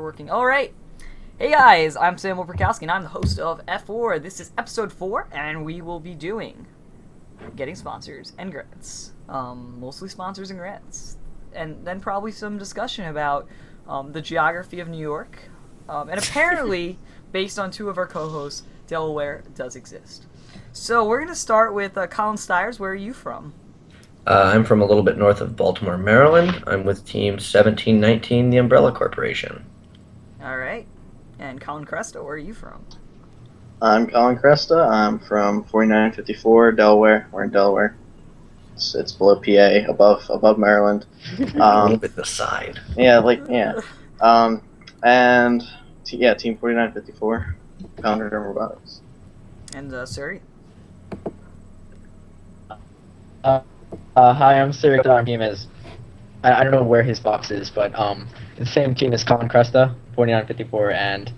working. All right. Hey guys, I'm Samuel Prokowski, and I'm the host of F4. This is episode 4, and we will be doing getting sponsors and grants. Mostly sponsors and grants. And then probably some discussion about the geography of New York. And apparently, based on two of our co-hosts, Delaware does exist. So we're going to start with Colin Stiers. Where are you from? I'm from a little bit north of Baltimore, Maryland. I'm with Team 1719, the Umbrella Corporation. All right. And Colin Cresta, where are you from? I'm Colin Cresta. I'm from 4954, Delaware. We're in Delaware. It's below PA, above Maryland. A little bit the side. Yeah. Team 4954, Founder of Robotics. And Suri? Hi, I'm Siri. Our team is, I don't know where his box is, but the same team as Colin Cresta, 4954, and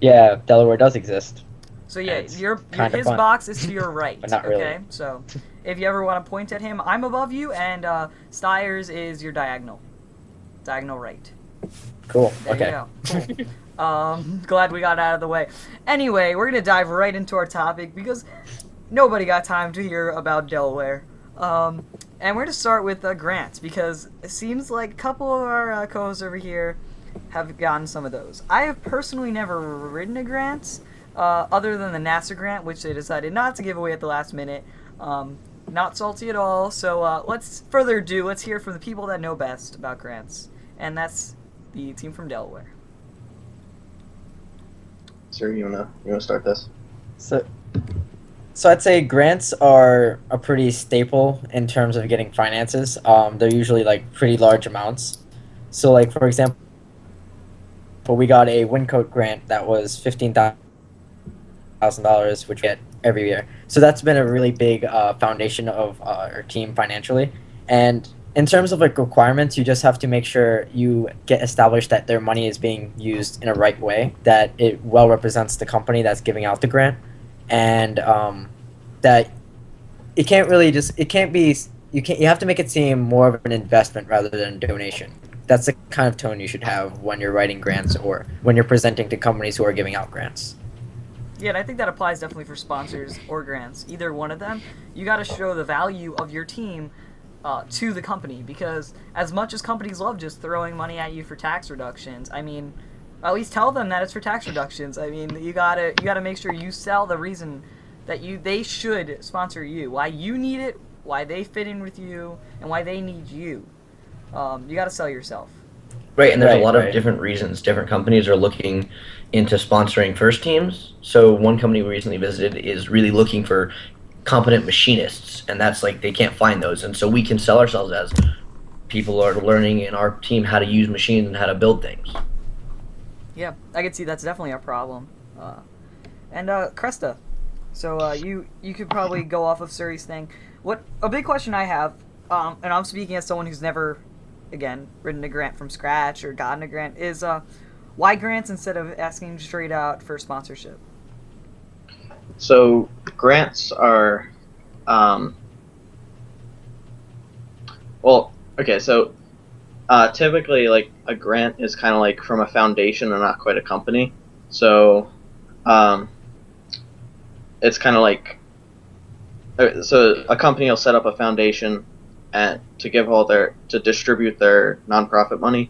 yeah, Delaware does exist. So yeah, It's his box is to your right. But not okay? really. So if you ever want to point at him, I'm above you, and Stiers is your diagonal right. Cool. There Okay. you go. Cool. Glad we got out of the way. Anyway, we're gonna dive right into our topic because nobody got time to hear about Delaware. And we're going to start with grants because it seems like a couple of our co-hosts over here have gotten some of those. I have personally never written a grant other than the NASA grant, which they decided not to give away at the last minute. Not salty at all. So let's hear from the people that know best about grants. And that's the team from Delaware. Sir, you wanna start this? So I'd say grants are a pretty staple in terms of getting finances. They're usually like pretty large amounts. So like for example, we got a Wincoat grant that was $15,000, which we get every year. So that's been a really big foundation of our team financially. And in terms of like requirements, you just have to make sure you get established that their money is being used in a right way, that it well represents the company that's giving out the grant. And that you have to make it seem more of an investment rather than a donation. That's the kind of tone you should have when you're writing grants or when you're presenting to companies who are giving out grants. Yeah, and I think that applies definitely for sponsors or grants. Either one of them, you got to show the value of your team to the company, because as much as companies love just throwing money at you for tax reductions, I mean, at least tell them that it's for tax reductions. I mean, you gotta make sure you sell the reason that they should sponsor you, why you need it, why they fit in with you, and why they need you. You gotta sell yourself. Right, and there's a lot Right. of different reasons. Different companies are looking into sponsoring first teams. So one company we recently visited is really looking for competent machinists, and that's like they can't find those. And so we can sell ourselves as people are learning in our team how to use machines and how to build things. Yeah, I can see that's definitely a problem. And Cresta, so you could probably go off of Suri's thing. A big question I have, and I'm speaking as someone who's never, again, written a grant from scratch or gotten a grant, is why grants instead of asking straight out for sponsorship? So grants are, typically like a grant is kind of like from a foundation and not quite a company. So it's kind of like, so a company will set up a foundation and to distribute their nonprofit money,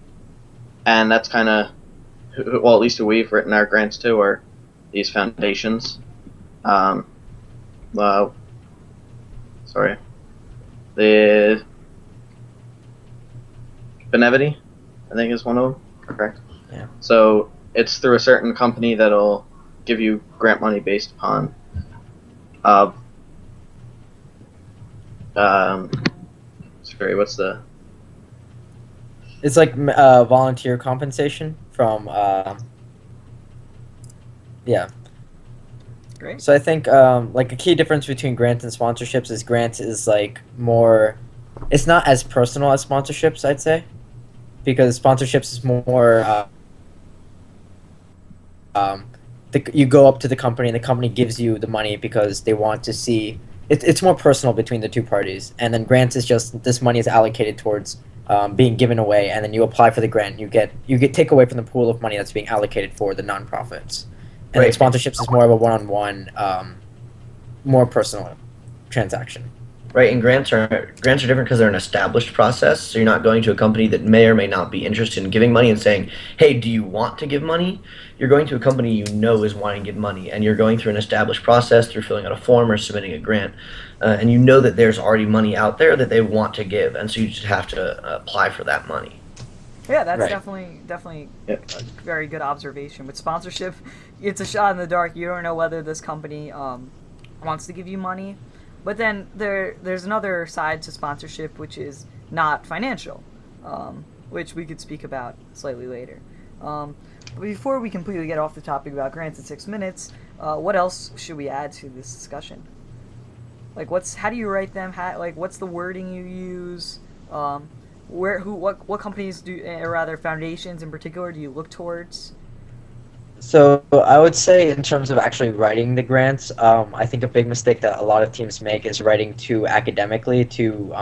and that's kind of, well, at least who we've written our grants to are these foundations. The Benevity, I think, is one of them. Correct. Yeah. So it's through a certain company that'll give you grant money based upon, It's like volunteer compensation from yeah. Great. So I think like a key difference between grants and sponsorships is grants is like more, it's not as personal as sponsorships, I'd say, because sponsorships is more you go up to the company and the company gives you the money because they want to see it's more personal between the two parties. And then grants is just this money is allocated towards being given away, and then you apply for the grant. You get take away from the pool of money that's being allocated for the nonprofits, and then Right. sponsorships is more of a one-on-one, more personal transaction. Right, and grants are different because they're an established process. So you're not going to a company that may or may not be interested in giving money and saying, "Hey, do you want to give money?" You're going to a company you know is wanting to give money, and you're going through an established process through filling out a form or submitting a grant, and you know that there's already money out there that they want to give, and so you just have to apply for that money. Yeah, that's Right. definitely Yeah. a very good observation. With sponsorship, it's a shot in the dark. You don't know whether this company wants to give you money. But then there's another side to sponsorship, which is not financial, which we could speak about slightly later. But before we completely get off the topic about grants in 6 minutes, what else should we add to this discussion? Like, how do you write them? What's the wording you use? What companies or rather foundations in particular, do you look towards? So I would say in terms of actually writing the grants, I think a big mistake that a lot of teams make is writing too academically, too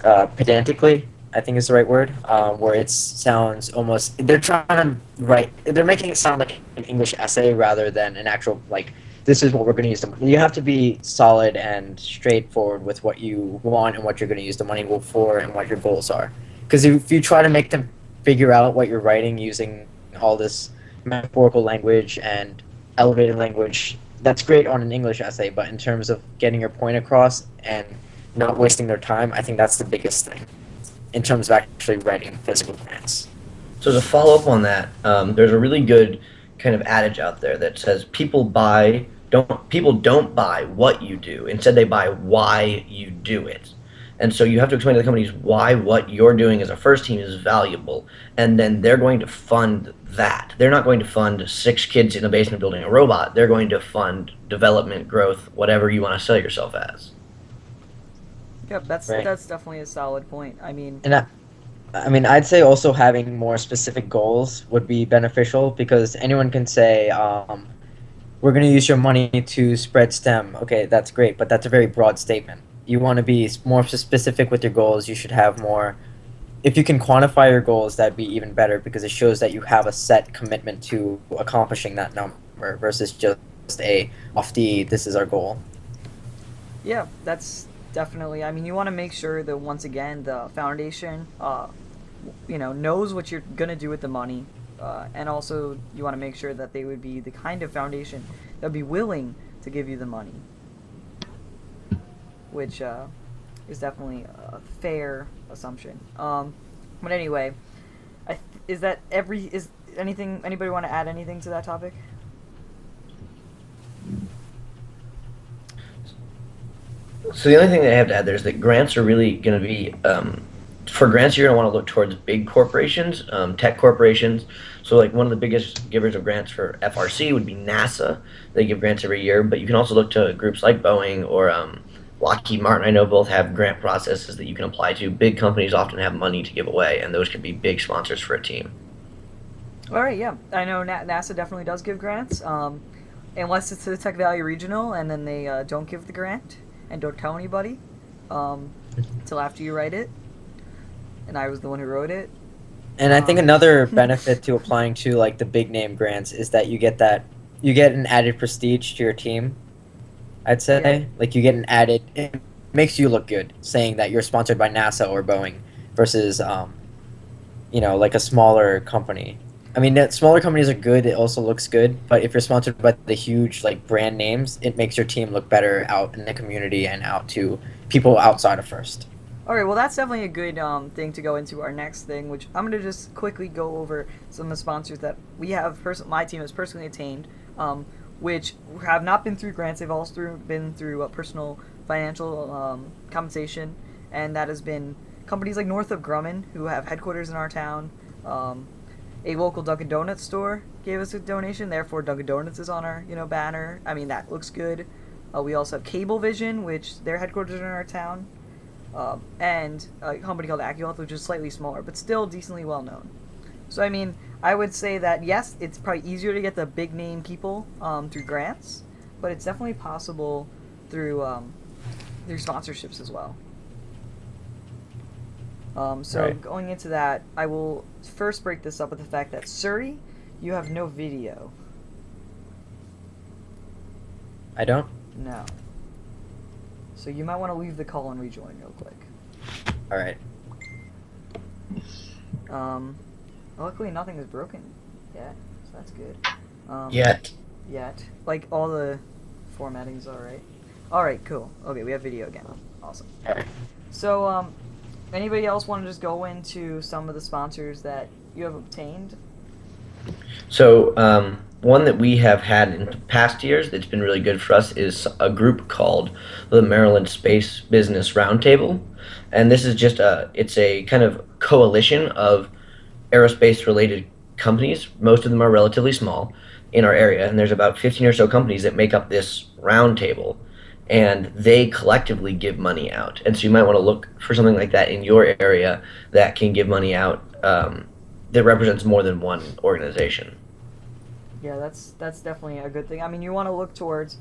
pedantically. I think is the right word. Where it sounds almost they're trying to write, they're making it sound like an English essay rather than an actual like this is what we're going to use the money. You have to be solid and straightforward with what you want and what you're going to use the money for and what your goals are. Because if you try to make them figure out what you're writing using all this metaphorical language and elevated language, that's great on an English essay, but in terms of getting your point across and not wasting their time, I think that's the biggest thing in terms of actually writing physical grants. So to follow up on that, there's a really good kind of adage out there that says people don't buy what you do. Instead, they buy why you do it. And so you have to explain to the companies why what you're doing as a first team is valuable, and then they're going to fund that. They're not going to fund 6 kids in a basement building a robot. They're going to fund development, growth, whatever you want to sell yourself as. Yep, that's Right. that's definitely a solid point. I mean, And I mean, I'd say also having more specific goals would be beneficial because anyone can say, we're going to use your money to spread STEM. Okay, that's great, but that's a very broad statement. You want to be more specific with your goals. You should have more. If you can quantify your goals, that'd be even better because it shows that you have a set commitment to accomplishing that number versus just this is our goal. yeah, that's definitely. I mean, you want to make sure that once again the foundation, knows what you're gonna do with the money, and also you want to make sure that they would be the kind of foundation that would be willing to give you the money, which is definitely a fair assumption. But anyway, is anything anybody want to add anything to that topic? So the only thing that I have to add there is that grants are really going to be for grants you're going to want to look towards big corporations, tech corporations. So like one of the biggest givers of grants for FRC would be NASA. They give grants every year, but you can also look to groups like Boeing or Lockheed Martin. I know both have grant processes that you can apply to. Big companies often have money to give away, and those can be big sponsors for a team. All right, yeah, I know NASA definitely does give grants, unless it's to the Tech Valley Regional, and then they don't give the grant and don't tell anybody until after you write it. And I was the one who wrote it. And I think another benefit to applying to like the big name grants is that you get an added prestige to your team. I'd say like you get an added. It makes you look good saying that you're sponsored by NASA or Boeing versus like a smaller company. I mean, that smaller companies are good. It also looks good, but if you're sponsored by the huge like brand names, it makes your team look better out in the community and out to people outside of First. All right, well, that's definitely a good thing to go into our next thing, which I'm going to just quickly go over some of the sponsors that we have. My team has personally attained, which have not been through grants. They've also been through personal financial compensation, and that has been companies like Northrop Grumman, who have headquarters in our town. A local Dunkin' Donuts store gave us a donation, therefore Dunkin' Donuts is on our banner. I mean, that looks good. We also have Cablevision, which their headquarters are in our town. And a company called AccuHealth, which is slightly smaller, but still decently well known. So, I mean, I would say that, yes, it's probably easier to get the big name people through grants, but it's definitely possible through sponsorships as well. So Right. going into that, I will first break this up with the fact that Surrey, you have no video. I don't. No. So you might want to leave the call and rejoin real quick. All right. Luckily nothing is broken yet, so that's good. Yet. Yet. Like, all the formatting's alright. Alright, cool. Okay, we have video again. Awesome. Alright. So, anybody else want to just go into some of the sponsors that you have obtained? So, one that we have had in past years that's been really good for us is a group called the Maryland Space Business Roundtable. And this is just it's a kind of coalition of aerospace related companies. Most of them are relatively small in our area, and there's about 15 or so companies that make up this roundtable. And they collectively give money out. And so you might want to look for something like that in your area that can give money out that represents more than one organization. Yeah, that's definitely a good thing. I mean, you want to look towards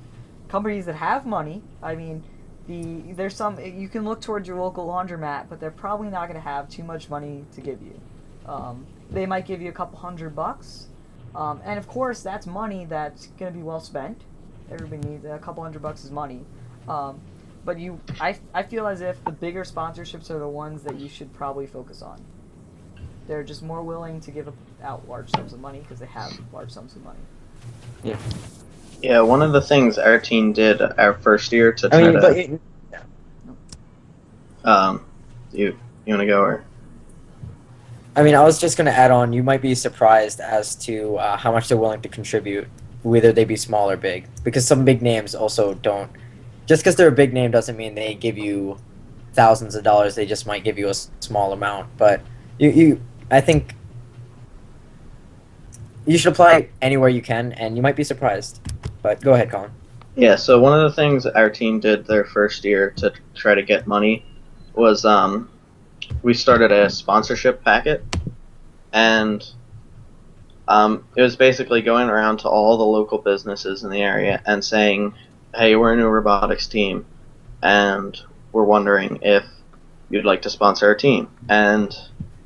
companies that have money. I mean, there's some you can look towards your local laundromat, but they're probably not going to have too much money to give you. They might give you a couple $100, and of course that's money that's going to be well spent. Everybody needs a couple $100 is money, but I feel as if the bigger sponsorships are the ones that you should probably focus on. They're just more willing to give out large sums of money because they have large sums of money. Yeah. Yeah, one of the things our team did our first year to I try mean, to but you want to go or I mean, I was just going to add on, you might be surprised as to how much they're willing to contribute, whether they be small or big. Because some big names also don't. Just because they're a big name doesn't mean they give you thousands of dollars. They just might give you a small amount. But I think you should apply anywhere you can, and you might be surprised. But go ahead, Colin. Yeah, so one of the things our team did their first year to try to get money was we started a sponsorship packet, and it was basically going around to all the local businesses in the area and saying, hey, we're a new robotics team, and we're wondering if you'd like to sponsor our team. And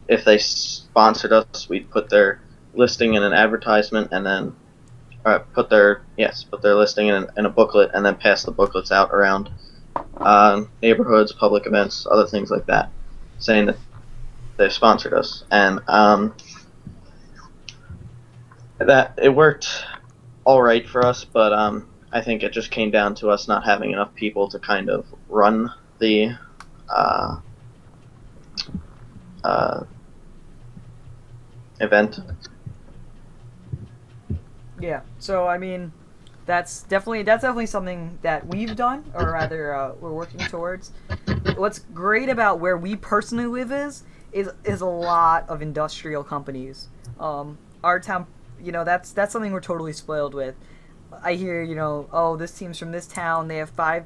if they sponsored us, we'd put their listing in an advertisement and then put their listing in a booklet and then pass the booklets out around neighborhoods, public events, other things like that, saying that they've sponsored us. And that it worked all right for us, but I think it just came down to us not having enough people to kind of run the event. Yeah. So I mean, that's definitely something that we've done, or rather, we're working towards. What's great about where we personally live is a lot of industrial companies. Our town, that's something we're totally spoiled with. I hear, oh, this team's from this town. They have 5,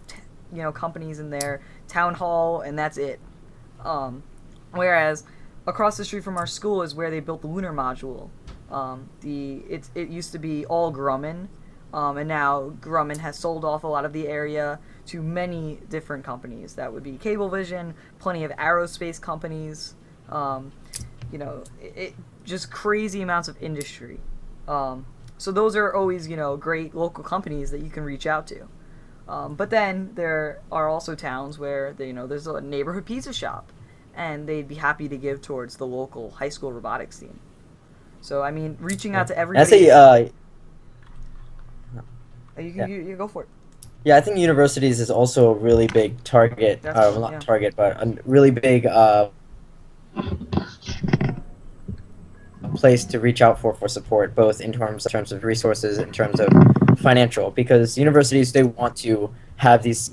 companies in their town hall, and that's it. Whereas across the street from our school is where they built the lunar module. It used to be all Grumman, and now Grumman has sold off a lot of the area to many different companies. That would be Cablevision, plenty of aerospace companies, just crazy amounts of industry. So those are always, great local companies that you can reach out to. But then there are also towns where there's a neighborhood pizza shop, and they'd be happy to give towards the local high school robotics team. So I mean, reaching out to everybody. You go for it. Yeah, I think universities is also a really big target. Target, but a really big place to reach out for support, both in terms of resources, in terms of financial, because universities, they want to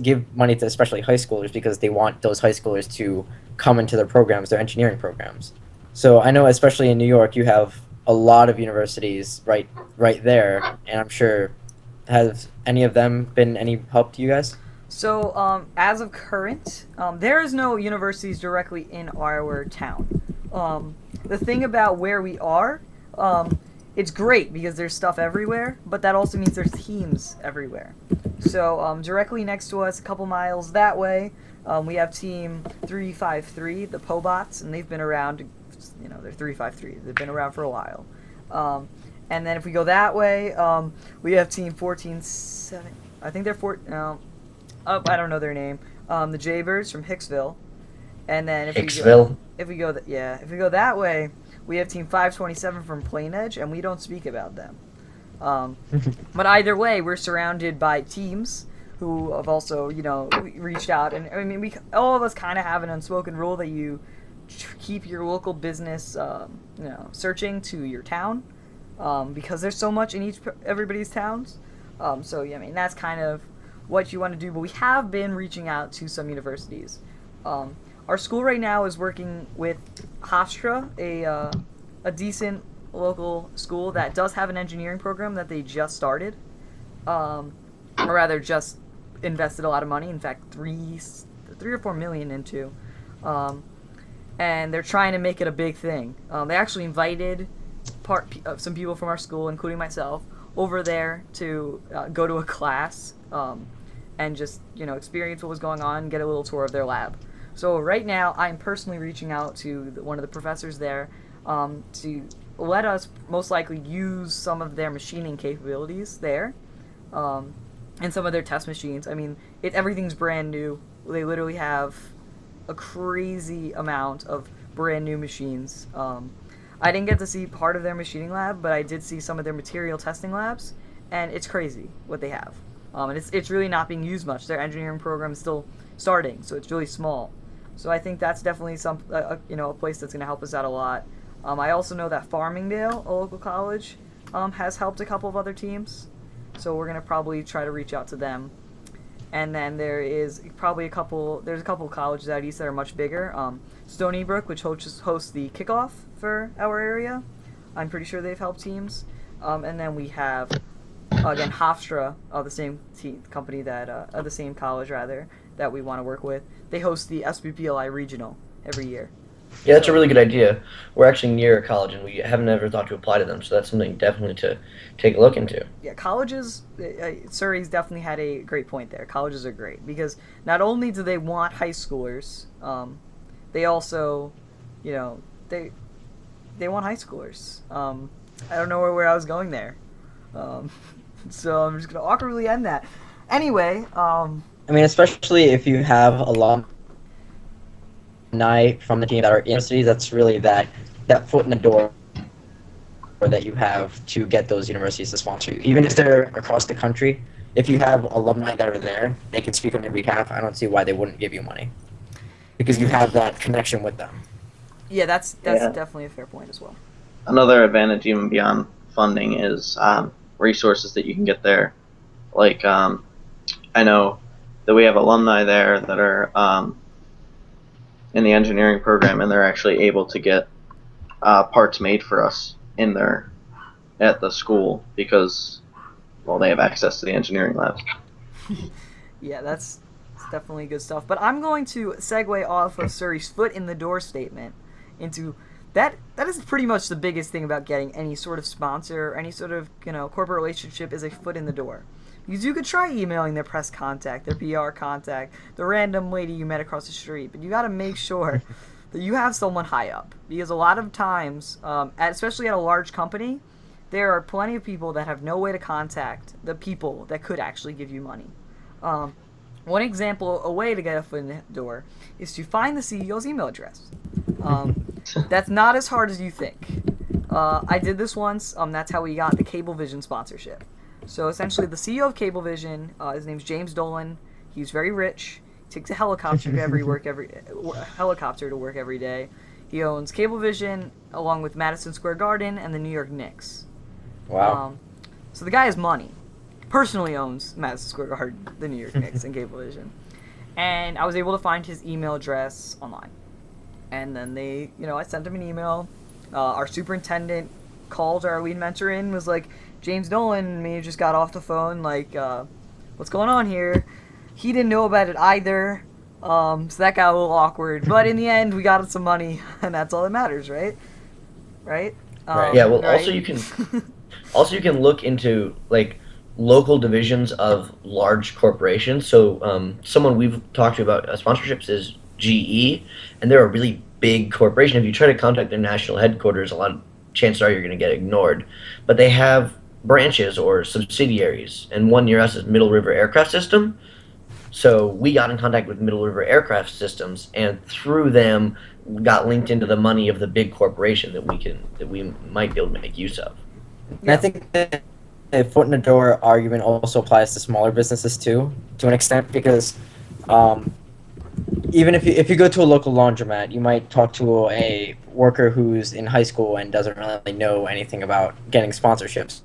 give money to especially high schoolers because they want those high schoolers to come into their programs, their engineering programs. So I know, especially in New York, you have a lot of universities right there, and I'm sure, have any of them been any help to you guys? So as of current, there is no universities directly in our town. The thing about where we are, it's great because there's stuff everywhere, but that also means there's teams everywhere. So directly next to us, a couple miles that way, we have Team 353, the Pobots, and they've been around. They're 353. They've been around for a while. And then if we go that way, we have Team 147. I think they're I don't know their name. The Jaybirds from Hicksville. And then Hicksville. if we go that way, we have Team 527 from Plain Edge, and we don't speak about them. But either way, we're surrounded by teams who have also, reached out. And I mean, all of us kind of have an unspoken rule that you keep your local business, searching to your town, because there's so much in everybody's towns. So yeah, I mean, that's kind of what you want to do. But we have been reaching out to some universities. Our school right now is working with Hofstra, a decent local school that does have an engineering program that they just started, or rather just invested a lot of money. In fact, three or 4 million into, and they're trying to make it a big thing. They actually invited some people from our school, including myself, over there to go to a class, and just experience what was going on and get a little tour of their lab. So right now, I'm personally reaching out to one of the professors there, to let us most likely use some of their machining capabilities there, and some of their test machines. I mean, everything's brand new. They literally have a crazy amount of brand new machines. I didn't get to see part of their machining lab, but I did see some of their material testing labs, and it's crazy what they have. And it's really not being used much. Their engineering program is still starting, so it's really small. So I think that's definitely a place that's going to help us out a lot. I also know that Farmingdale, a local college, has helped a couple of other teams, so we're going to probably try to reach out to them. And then there's a couple of colleges out east that are much bigger. Stony Brook, which hosts the kickoff for our area, I'm pretty sure they've helped teams. And then we have, again, Hofstra, the same company the same college rather, that we want to work with. They host the SBPLI regional every year. Yeah, that's a really good idea. We're actually near a college, and we haven't ever thought to apply to them, so that's something definitely to take a look into. Yeah, colleges, Surrey's definitely had a great point there. Colleges are great, because not only do they want high schoolers, they also, they want high schoolers. I don't know where I was going there. So I'm just going to awkwardly end that. Anyway, I mean, especially if you have alumni from the team that are in universities, that's really that foot in the door that you have to get those universities to sponsor you. Even if they're across the country, if you have alumni that are there, they can speak on your behalf. I don't see why they wouldn't give you money, because you have that connection with them. Yeah, that's definitely a fair point as well. Another advantage, even beyond funding, is resources that you can get there. Like, I know that we have alumni there that are in the engineering program, and they're actually able to get parts made for us at the school because, well, they have access to the engineering labs. Yeah, that's definitely good stuff. But I'm going to segue off of Surrey's foot in the door statement into that is pretty much the biggest thing about getting any sort of sponsor or any sort of corporate relationship, is a foot in the door. Because you could try emailing their press contact, their PR contact, the random lady you met across the street, but you got to make sure that you have someone high up. Because a lot of times, especially at a large company, there are plenty of people that have no way to contact the people that could actually give you money. One example, a way to get a foot in the door, is to find the CEO's email address. That's not as hard as you think. I did this once. That's how we got the Cablevision sponsorship. So essentially, the CEO of Cablevision, his name's James Dolan. He's very rich. He takes a helicopter to work every day. He owns Cablevision along with Madison Square Garden and the New York Knicks. Wow. So the guy has money. Personally owns Madison Square Garden, the New York Knicks, and Cablevision. And I was able to find his email address online. And then I sent him an email. Our superintendent called our lead mentor in, was like, James Dolan and me just got off the phone, what's going on here? He didn't know about it either, so that got a little awkward. But in the end, we got some money, and that's all that matters, right? Right? Right. Yeah. Well, right? also you can look into local divisions of large corporations. So someone we've talked to about sponsorships is GE, and they're a really big corporation. If you try to contact their national headquarters, a lot of chances are you're going to get ignored. But they have branches or subsidiaries, and one near us is Middle River Aircraft System. So we got in contact with Middle River Aircraft Systems, and through them got linked into the money of the big corporation that we might be able to make use of. And I think that the foot in the door argument also applies to smaller businesses too, to an extent, because even if you go to a local laundromat, you might talk to a worker who's in high school and doesn't really know anything about getting sponsorships.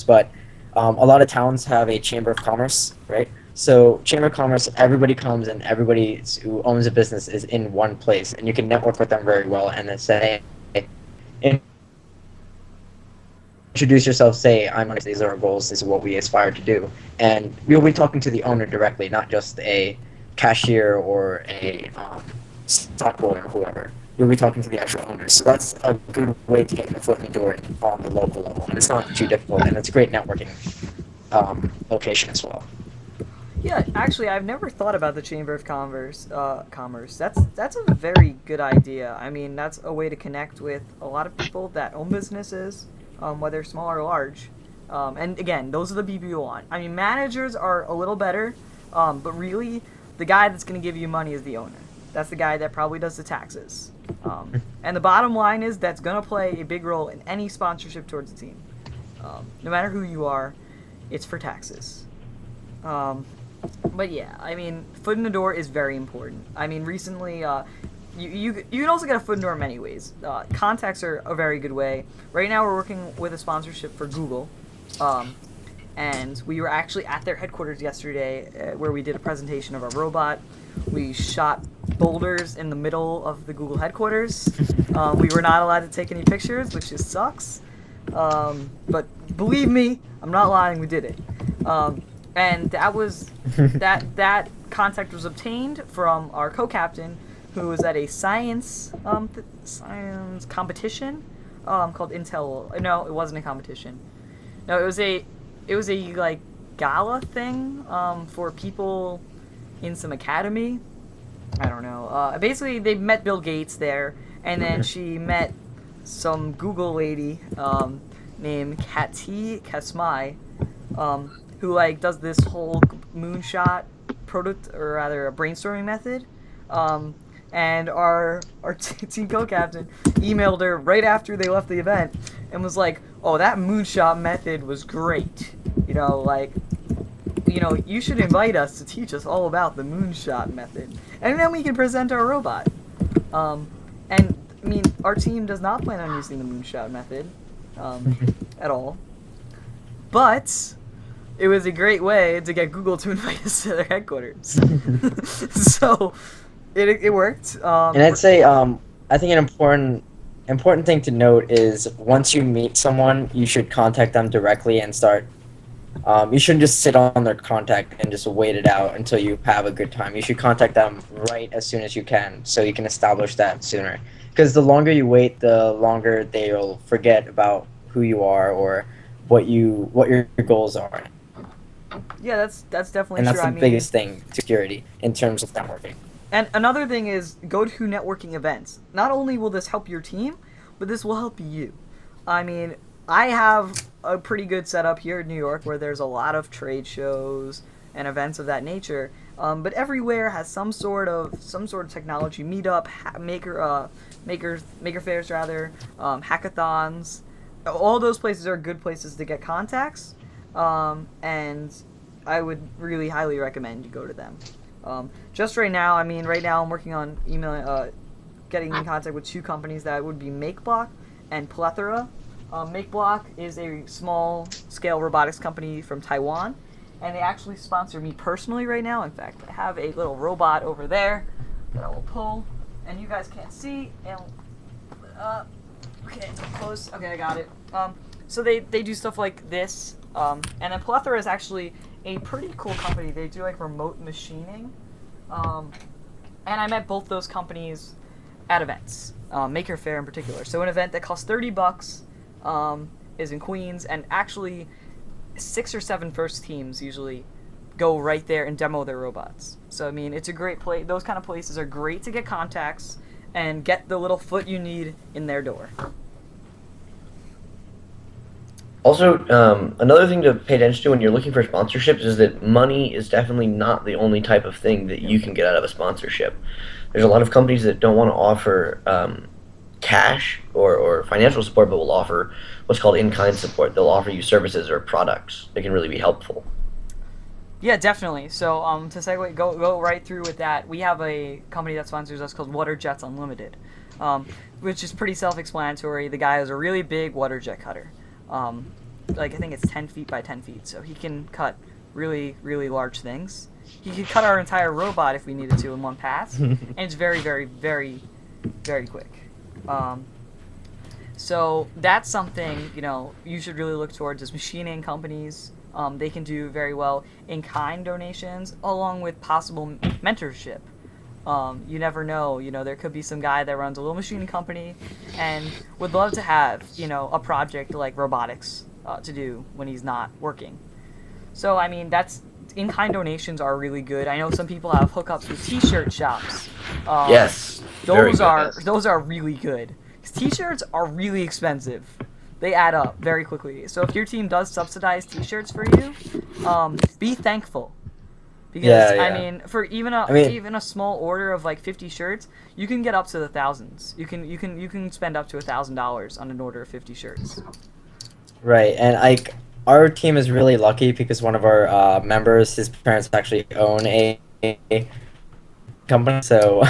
But a lot of towns have a chamber of commerce, right? So chamber of commerce, everybody comes and everybody who owns a business is in one place, and you can network with them very well and then say, introduce yourself, say, these are our goals, this is what we aspire to do. And you'll be talking to the owner directly, not just a cashier or a stockholder or whoever. You'll be talking to the actual owner. So that's a good way to get your foot in the door on the local level. And it's not too difficult, and it's a great networking location as well. Yeah, actually, I've never thought about the Chamber of Commerce. That's a very good idea. I mean, that's a way to connect with a lot of people that own businesses, whether small or large. And again, those are the people you want. I mean, managers are a little better, but really, the guy that's going to give you money is the owner. That's the guy that probably does the taxes. And the bottom line is that's going to play a big role in any sponsorship towards a team. No matter who you are, it's for taxes. But yeah, I mean, foot in the door is very important. I mean, recently, you can also get a foot in the door in many ways. Contacts are a very good way. Right now, we're working with a sponsorship for Google, and we were actually at their headquarters yesterday, where we did a presentation of our robot. We shot boulders in the middle of the Google headquarters. We were not allowed to take any pictures, which just sucks. But believe me, I'm not lying. We did it. And that was that contact was obtained from our co-captain, who was at a science competition called Intel. No, it wasn't a competition. No, it was a like gala thing for people in some academy. I don't know. Basically, they met Bill Gates there, and then she met some Google lady named Kati Kasmai. Who like does this whole moonshot or rather a brainstorming method, and our team co-captain emailed her right after they left the event and was like, "Oh, that moonshot method was great. You should invite us to teach us all about the moonshot method, and then we can present our robot." And I mean, our team does not plan on using the moonshot method at all, but it was a great way to get Google to invite us to their headquarters. So it worked. And I'd say I think an important thing to note is once you meet someone, you should contact them directly and start. You shouldn't just sit on their contact and just wait it out until you have a good time. You should contact them right as soon as you can, so you can establish that sooner. Because the longer you wait, the longer they'll forget about who you are or what your goals are. Yeah, that's definitely and true. that's the biggest thing, security, in terms of networking. And another thing is go to networking events. Not only will this help your team, but this will help you. I mean, I have a pretty good setup here in New York where there's a lot of trade shows and events of that nature. But everywhere has some sort of technology meetup, maker fairs rather, hackathons. All those places are good places to get contacts. And I would really highly recommend you go to them. Just right now I'm working on getting in contact with two companies that would be MakeBlock and Plethora. MakeBlock is a small-scale robotics company from Taiwan, and they actually sponsor me personally right now. In fact, I have a little robot over there that I will pull, and you guys can't see. And okay, close. Okay, I got it. So they do stuff like this. And then Plethora is actually a pretty cool company. They do like remote machining. And I met both those companies at events, Maker Faire in particular. So an event that costs $30 is in Queens, and actually 6 or 7 first teams usually go right there and demo their robots. So I mean, it's a great place. Those kind of places are great to get contacts and get the little foot you need in their door. Also, another thing to pay attention to when you're looking for sponsorships is that money is definitely not the only type of thing that you can get out of a sponsorship. There's a lot of companies that don't want to offer cash or financial support, but will offer what's called in-kind support. They'll offer you services or products that can really be helpful. Yeah, definitely. So to segue, go right through with that. We have a company that sponsors us called Water Jets Unlimited, which is pretty self-explanatory. The guy has a really big water jet cutter. Like I think it's 10 feet by 10 feet, so he can cut really, really large things. He could cut our entire robot if we needed to in one pass, and it's very, very, very, very quick. So that's something, you know, you should really look towards is machining companies. They can do very well in-kind donations along with possible mentorship. You never know, you know, there could be some guy that runs a little machining company and would love to have, you know, a project like robotics to do when he's not working. So, I mean, that's in-kind donations are really good. I know some people have hookups with t-shirt shops. Yes, very good. Those are really good. 'Cause t-shirts are really expensive. They add up very quickly. So if your team does subsidize t-shirts for you, be thankful. Because Yeah. I mean, for even a small order of like 50 shirts, you can get up to the thousands. You can spend up to $1,000 on an order of 50 shirts. Right, and like our team is really lucky because one of our members, his parents actually own a company, so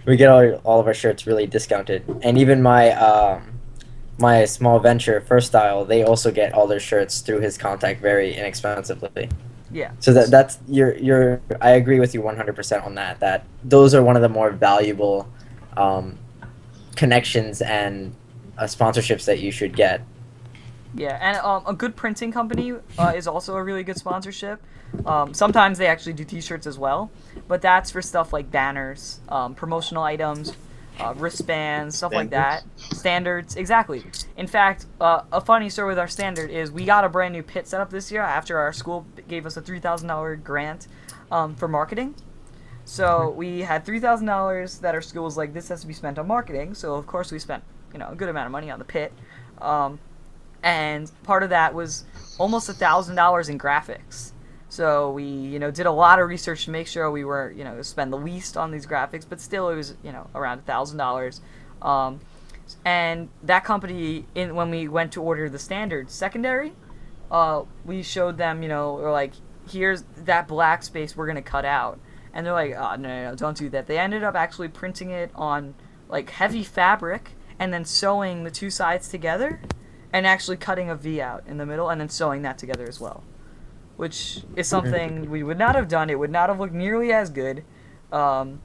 we get all of our shirts really discounted. And even my small venture, First Style, they also get all their shirts through his contact very inexpensively. Yeah. So that's you're I agree with you 100% on that. That those are one of the more valuable connections and sponsorships that you should get. Yeah, and a good printing company is also a really good sponsorship. Sometimes they actually do t-shirts as well, but that's for stuff like banners, promotional items, wristbands, stuff like that. Standards, exactly. In fact, a funny story with our standard is we got a brand new pit set up this year after our school gave us a $3,000 grant for marketing. So we had $3,000 that our school was like, this has to be spent on marketing. So of course we spent, you know, a good amount of money on the pit. And part of that was almost $1,000 in graphics. So we, you know, did a lot of research to make sure we were, you know, spend the least on these graphics, but still it was, you know, around $1,000. And that company, when we went to order the standard secondary, we showed them, you know, we're like, here's that black space we're gonna cut out, and they're like, oh no, don't do that. They ended up actually printing it on like heavy fabric and then sewing the two sides together, and actually cutting a V out in the middle and then sewing that together as well. Which is something we would not have done. It would not have looked nearly as good, and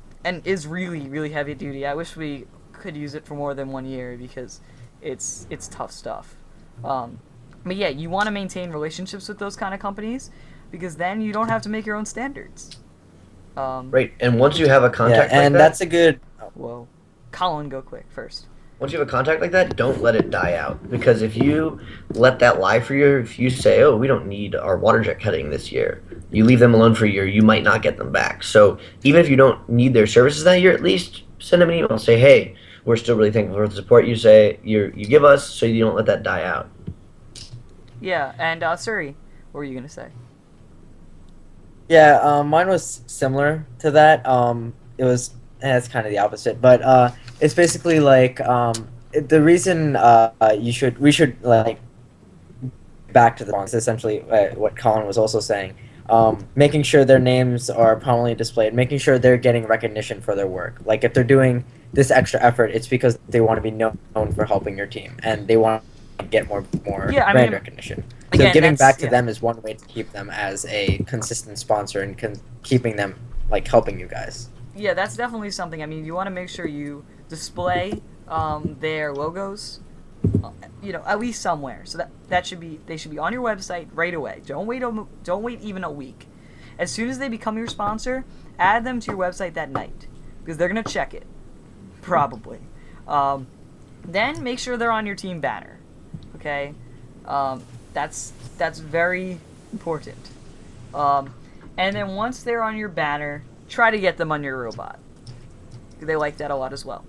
is really, really heavy duty. I wish we could use it for more than 1 year because it's tough stuff. But yeah, you want to maintain relationships with those kind of companies because then you don't have to make your own standards. Right, and once you have a contact and like that, that's a good. Whoa. Colin, go quick first. once you have a contact like that, don't let it die out. Because if you let that lie for you, if you say, oh, we don't need our water jet cutting this year, you leave them alone for a year, you might not get them back. So even if you don't need their services that year, at least send them an email and say, hey, we're still really thankful for the support you give us, so you don't let that die out. Yeah, and Suri, what were you going to say? Yeah, mine was similar to that. It was, it's kind of the opposite, but it's basically like the reason we should like back to the bonds. Essentially, what Colin was also saying, making sure their names are prominently displayed, making sure they're getting recognition for their work. Like if they're doing this extra effort, it's because they want to be known for helping your team, and they want to get more brand recognition. So again, giving back to them is one way to keep them as a consistent sponsor and keeping them like helping you guys. Yeah, that's definitely something. I mean, you want to make sure you display their logos, you know, at least somewhere. So they should be on your website right away. Don't wait even a week. As soon as they become your sponsor, add them to your website that night because they're gonna check it, probably. Then make sure they're on your team banner. Okay. That's very important. And then once they're on your banner, try to get them on your robot. They like that a lot as well.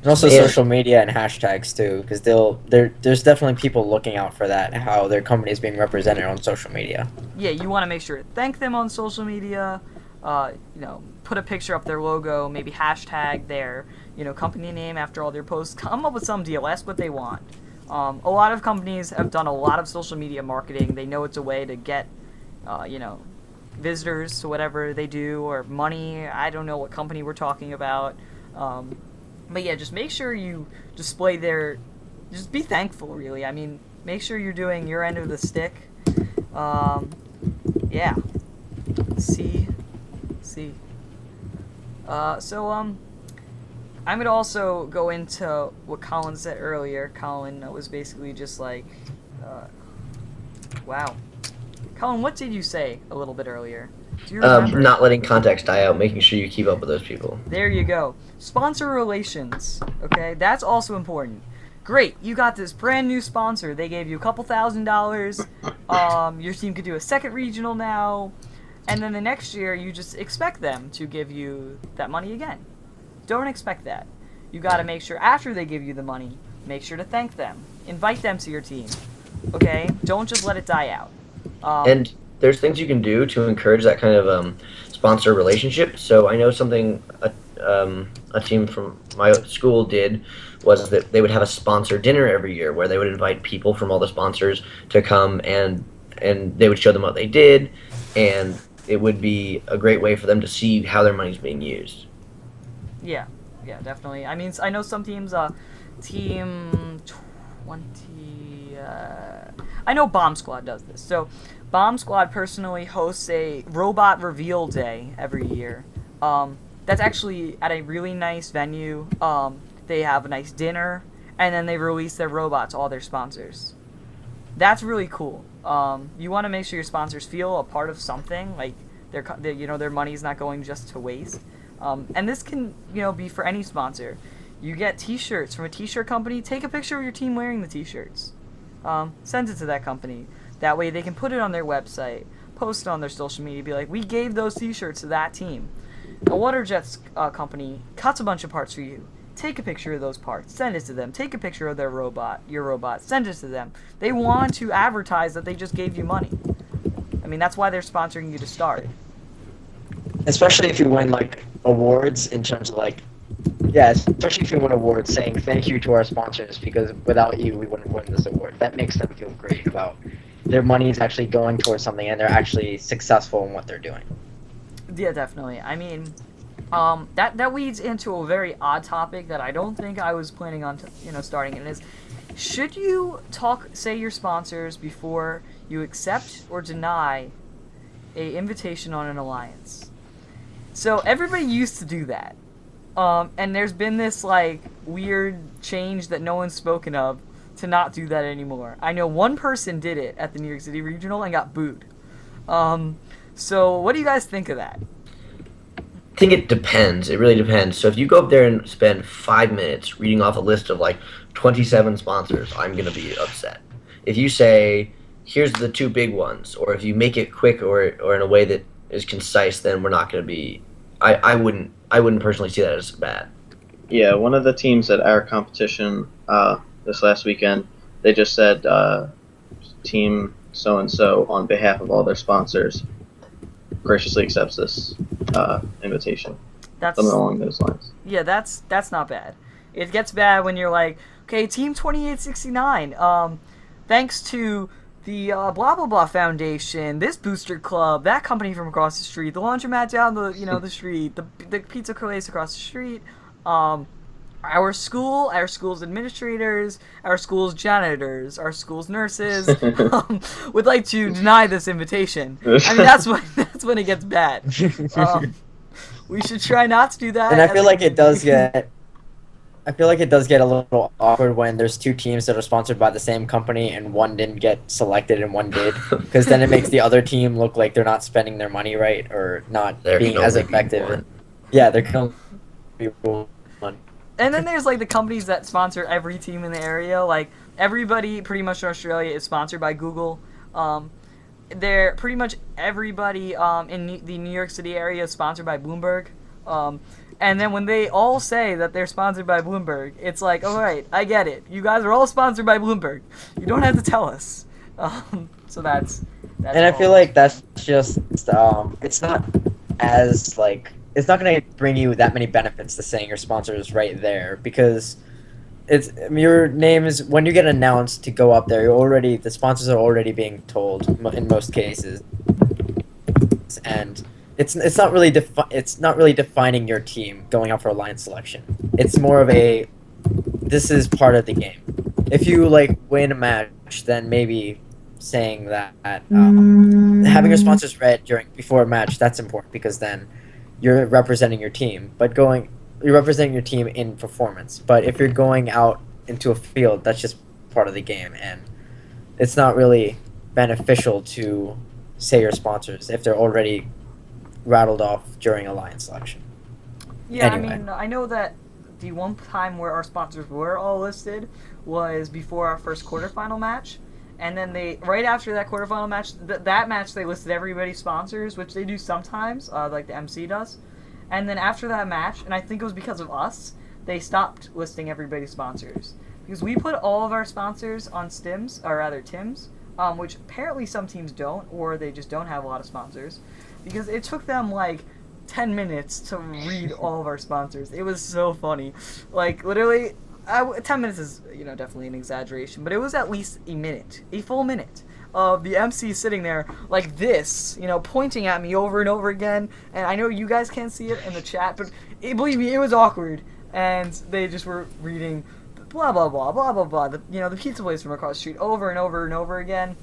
And also Yeah. social media and hashtags too, because there's definitely people looking out for that, how their company is being represented on social media. Yeah, you want to make sure to thank them on social media. Put a picture up their logo, maybe hashtag their company name after all their posts. Come up with some deal. Ask what they want. A lot of companies have done a lot of social media marketing. They know it's a way to get visitors to whatever they do, or money. I don't know what company we're talking about. But yeah, just make sure you display just be thankful, really. I mean, make sure you're doing your end of the stick. Yeah. See. I'm going to also go into what Colin said earlier. Colin was basically just like, wow. Colin, what did you say a little bit earlier? Do you remember? Not letting context die out, making sure you keep up with those people. There you go. Sponsor relations. Okay, that's also important. Great, you got this brand new sponsor. They gave you a couple $1,000s. Your team could do a second regional now. And then the next year, you just expect them to give you that money again. Don't expect that. You got to make sure after they give you the money, make sure to thank them. Invite them to your team. Okay? Don't just let it die out. And there's things you can do to encourage that kind of sponsor relationship. So I know something a team from my school did was that they would have a sponsor dinner every year where they would invite people from all the sponsors to come, and they would show them what they did, and it would be a great way for them to see how their money's being used. Yeah, definitely. I mean, I know some teams, Team 20, I know Bomb Squad does this. So, Bomb Squad personally hosts a robot reveal day every year. That's actually at a really nice venue. They have a nice dinner, and then they release their robot to all their sponsors. That's really cool. You want to make sure your sponsors feel a part of something, like their money's not going just to waste. And this can be for any sponsor. You get T-shirts from a T-shirt company. Take a picture of your team wearing the T-shirts. Send it to that company. That way they can put it on their website, post it on their social media, be like, we gave those T-shirts to that team. A water jets company cuts a bunch of parts for you. Take a picture of those parts, send it to them. Take a picture of your robot, send it to them. They want to advertise that they just gave you money. I mean, that's why they're sponsoring you to start. Especially if you win like awards in terms of especially if you win awards saying thank you to our sponsors, because without you we wouldn't win this award. That makes them feel great about their money is actually going towards something and they're actually successful in what they're doing. Yeah, definitely. I mean, that leads into a very odd topic that I don't think I was planning on starting. And is, should you say your sponsors before you accept or deny a invitation on an alliance? So everybody used to do that. And there's been this weird change that no one's spoken of to not do that anymore. I know one person did it at the New York City Regional and got booed. So what do you guys think of that? I think it depends. It really depends. So if you go up there and spend 5 minutes reading off a list of 27 sponsors, I'm going to be upset. If you say, here's the 2 big ones, or if you make it quick or in a way that is concise, then we're not going to be. I wouldn't personally see that as bad. Yeah, one of the teams at our competition this last weekend, they just said team so and so on behalf of all their sponsors graciously accepts this invitation. That's something along those lines. Yeah, that's not bad. It gets bad when you're like, okay, Team 2869. Thanks to the blah blah blah foundation, this booster club, that company from across the street, the laundromat down the street, the pizza place across the street, our school's administrators, our school's janitors, our school's nurses would like to deny this invitation. I mean, that's when it gets bad. We should try not to do that. And I feel like it does get a little awkward when there's 2 teams that are sponsored by the same company and one didn't get selected and one did, because then it makes the other team look like they're not spending their money right or not being as effective. Yeah, they're going to be one. And then there's the companies that sponsor every team in the area, like everybody pretty much in Australia is sponsored by Google. They're pretty much everybody in the New York City area is sponsored by Bloomberg. And then when they all say that they're sponsored by Bloomberg, it's like, all right, I get it. You guys are all sponsored by Bloomberg. You don't have to tell us. So that's And I feel like that's just it's not as like it's not going to bring you that many benefits to saying your sponsor is right there because your name is when you get announced to go up there. The sponsors are already being told in most cases, and it's not really defining your team going out for alliance selection. It's more of this is part of the game. If you like win a match, then maybe saying that having your sponsors read before a match, that's important because then you're representing your team. But you're representing your team in performance. But if you're going out into a field, that's just part of the game, and it's not really beneficial to say your sponsors if they're already rattled off during alliance selection. Yeah, Anyway. I mean, I know that the one time where our sponsors were all listed was before our first quarterfinal match. And then right after that quarterfinal match, that match they listed everybody's sponsors, which they do sometimes, like the MC does. And then after that match, and I think it was because of us, they stopped listing everybody's sponsors. Because we put all of our sponsors on Stims, or rather Tims, which apparently some teams don't, or they just don't have a lot of sponsors. Because it took them like 10 minutes to read all of our sponsors. It was so funny. Like, literally, 10 minutes is, definitely an exaggeration, but it was at least a full minute of the MC sitting there like this, pointing at me over and over again. And I know you guys can't see it in the chat, but believe me, it was awkward. And they just were reading blah, blah, blah, blah, blah, blah, the pizza place from across the street over and over and over again.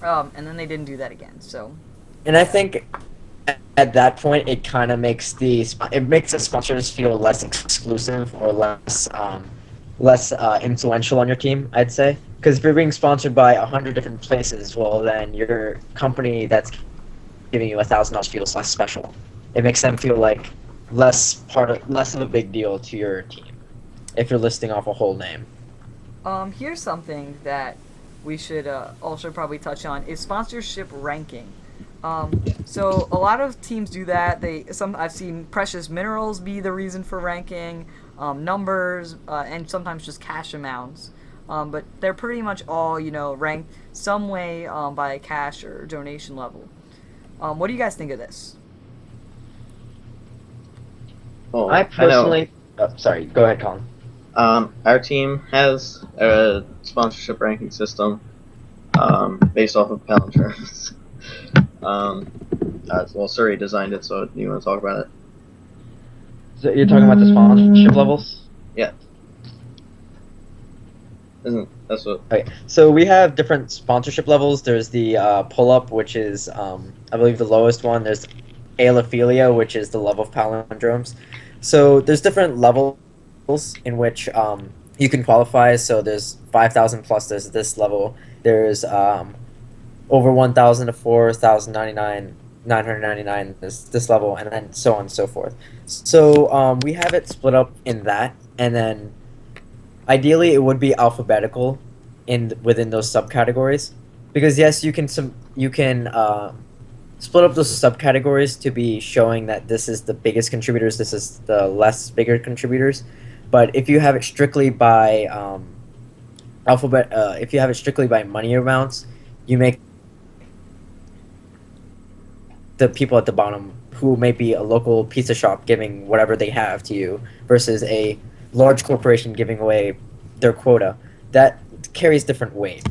And then they didn't do that again, so. And I think at that point, it kind of makes the sponsors feel less exclusive or less influential on your team, I'd say. Because if you're being sponsored by 100 different places, well, then your company that's giving you $1,000 feels less special. It makes them feel like less of a big deal to your team if you're listing off a whole name. Here's something that we should also probably touch on is sponsorship ranking. So a lot of teams do that. I've seen precious minerals be the reason for ranking, numbers, and sometimes just cash amounts. But they're pretty much all, ranked some way by cash or donation level. What do you guys think of this? Well, I personally... sorry, go ahead, Colin. Our team has a sponsorship ranking system based off of palindromes. Well, Surrey designed it, so you want to talk about it? So you're talking about the sponsorship levels? Yeah. That's what? Okay, so we have different sponsorship levels. There's the pull-up, which is, I believe, the lowest one. There's alophilia, which is the level of palindromes. So there's different levels in which you can qualify. So there's 5,000 plus. There's this level. There's over 1,000 to 4,099, 999. This level, and then so on and so forth. So we have it split up in that, and then ideally it would be alphabetical within those subcategories, because yes, you can split up those subcategories to be showing that this is the biggest contributors, this is the less bigger contributors. But if you have it strictly by if you have it strictly by money amounts, you make the people at the bottom, who may be a local pizza shop giving whatever they have to you, versus a large corporation giving away their quota, that carries different weight.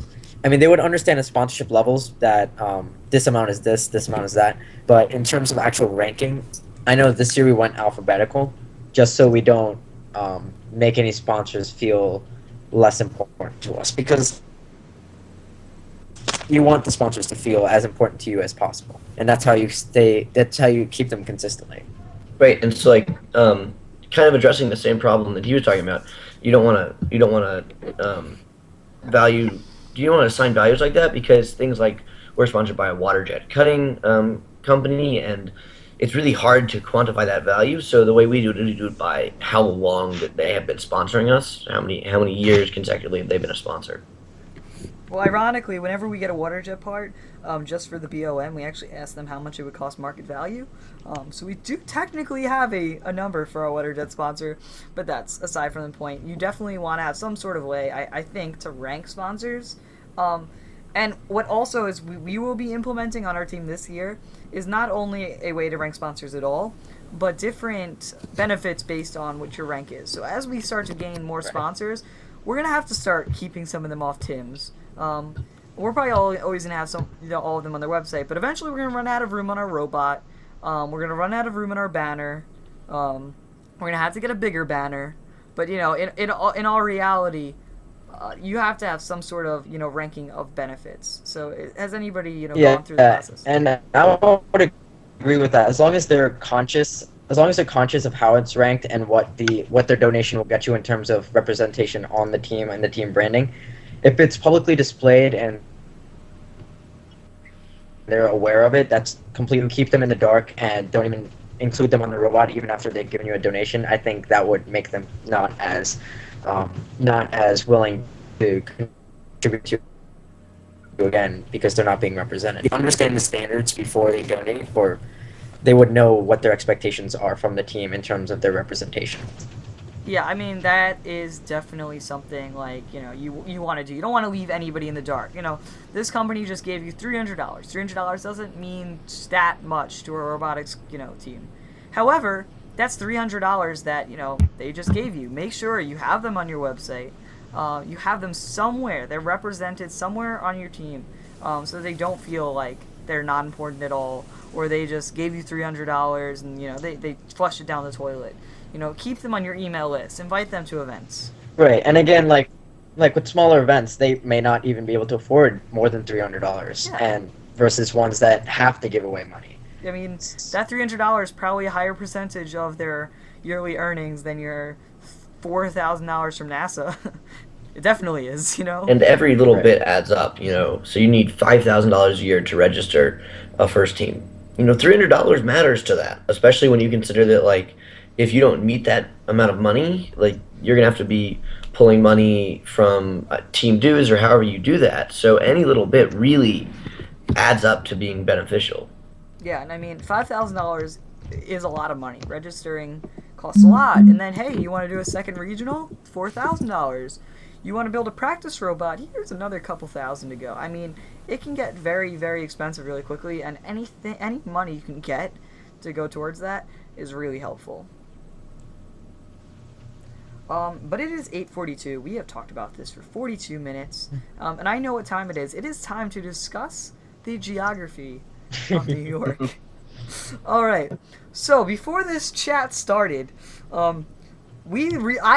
I mean, they would understand the sponsorship levels that this amount is this amount is that, but in terms of actual ranking, I know this year we went alphabetical, just so we don't make any sponsors feel less important to us, because you want the sponsors to feel as important to you as possible, and that's how you keep them consistently. Right, and so kind of addressing the same problem that he was talking about. You don't want to assign values like that, because things like we're sponsored by a water jet cutting company, and it's really hard to quantify that value. So the way we do it by how long that they have been sponsoring us, how many years consecutively have they been a sponsor. Well, ironically, whenever we get a water jet part, just for the BOM, we actually ask them how much it would cost market value. So we do technically have a number for our water jet sponsor, but that's aside from the point. You definitely want to have some sort of way, I think, to rank sponsors. And what also is we will be implementing on our team this year is not only a way to rank sponsors at all, but different benefits based on what your rank is. So as we start to gain more sponsors, we're gonna have to start keeping some of them off Tim's. We're probably always gonna have some, all of them on their website, but eventually we're gonna run out of room on our robot. We're gonna run out of room on our banner. We're gonna have to get a bigger banner. But in all reality, you have to have some sort of ranking of benefits. So has anybody gone through the process? And I would agree with that. As long as they're conscious of how it's ranked and what their donation will get you in terms of representation on the team and the team branding, if it's publicly displayed and they're aware of it, that's completely keep them in the dark and don't even include them on the robot even after they've given you a donation. I think that would make them not as willing to contribute to you again because they're not being represented. If you understand the standards before they donate, or they would know what their expectations are from the team in terms of their representation. Yeah, I mean, that is definitely something like, you want to do. You don't want to leave anybody in the dark. This company just gave you $300. $300 doesn't mean that much to a robotics, team. However, that's $300 that, they just gave you. Make sure you have them on your website. You have them somewhere. They're represented somewhere on your team, so that they don't feel like they're not important at all, or they just gave you $300 and, they flushed it down the toilet. Keep them on your email list. Invite them to events. Right, and again, like with smaller events, they may not even be able to afford more than $300, and versus ones that have to give away money. I mean, that $300 is probably a higher percentage of their yearly earnings than your $4,000 from NASA. It definitely is, And every little bit adds up, So you need $5,000 a year to register a first team. $300 matters to that, especially when you consider that, like, if you don't meet that amount of money, like, you're gonna have to be pulling money from team dues or however you do that. So any little bit really adds up to being beneficial. Yeah, and I mean, $5,000 is a lot of money. Registering costs a lot, and then hey, you want to do a second regional? $4,000. You want to build a practice robot? Here's another couple thousand to go. I mean, it can get very, very expensive really quickly, and any money you can get to go towards that is really helpful. But it is 8:42. We have talked about this for 42 minutes, and I know what time it is. It is time to discuss the geography of New York. All right. So before this chat started, I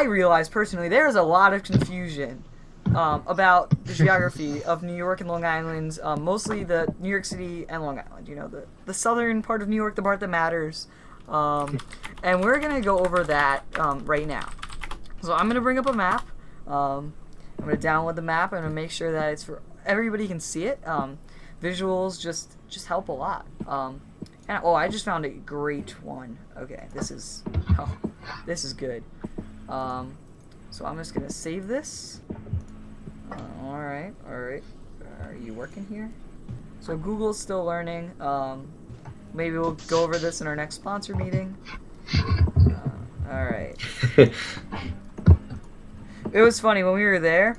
realized personally there's a lot of confusion about the geography of New York and Long Island, mostly the New York City and Long Island. The southern part of New York, the part that matters, and we're gonna go over that right now. So I'm gonna bring up a map. I'm gonna download the map. I'm gonna make sure that it's for everybody can see it. Visuals just help a lot. And I just found a great one. Okay, this is good. So I'm just gonna save this. All right. Are you working here? So Google's still learning. Maybe we'll go over this in our next sponsor meeting. All right. It was funny when we were there.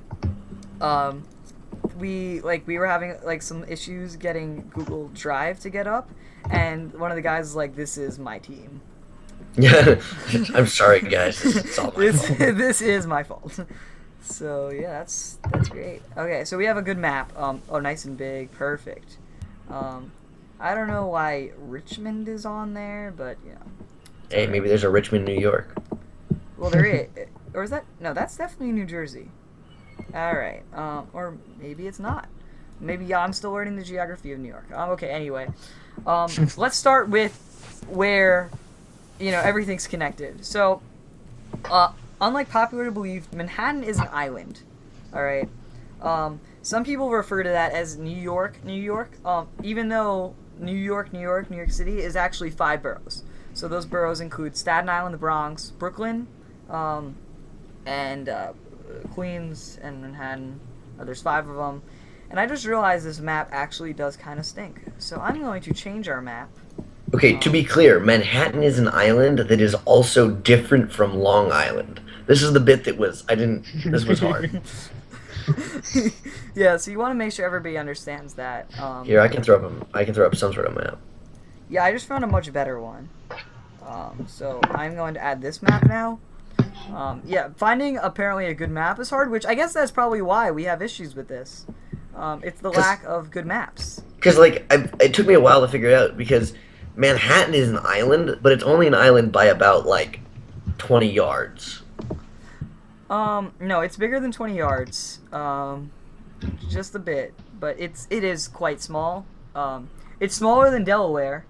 We were having some issues getting Google Drive to get up, and one of the guys was like, "This is my team." Yeah, I'm sorry, guys. It's all my fault. This is my fault. So yeah, that's great. Okay, so we have a good map. Nice and big, perfect. I don't know why Richmond is on there, but Hey, maybe there's a Richmond, New York. Well, there is. Or is that? No, that's definitely New Jersey. All right. Or maybe it's not. Maybe I'm still learning the geography of New York. Okay. Anyway, let's start with where everything's connected. So, unlike popular belief, Manhattan is an island. All right. Some people refer to that as New York, even though New York City is actually 5 boroughs. So those boroughs include Staten Island, the Bronx, Brooklyn, and Queens and Manhattan. There's 5 of them. And I just realized this map actually does kind of stink. So I'm going to change our map. Okay, to be clear, Manhattan is an island that is also different from Long Island. This is the bit that was this was hard. Yeah, so you want to make sure everybody understands that. Here, I can throw up some sort of map. Yeah, I just found a much better one. So I'm going to add this map now. Yeah, finding apparently a good map is hard, which I guess that's probably why we have issues with this. It's the lack of good maps. Because it took me a while to figure it out because Manhattan is an island, but it's only an island by about 20 yards. No, it's bigger than 20 yards. Just a bit, but it is quite small. It's smaller than Delaware,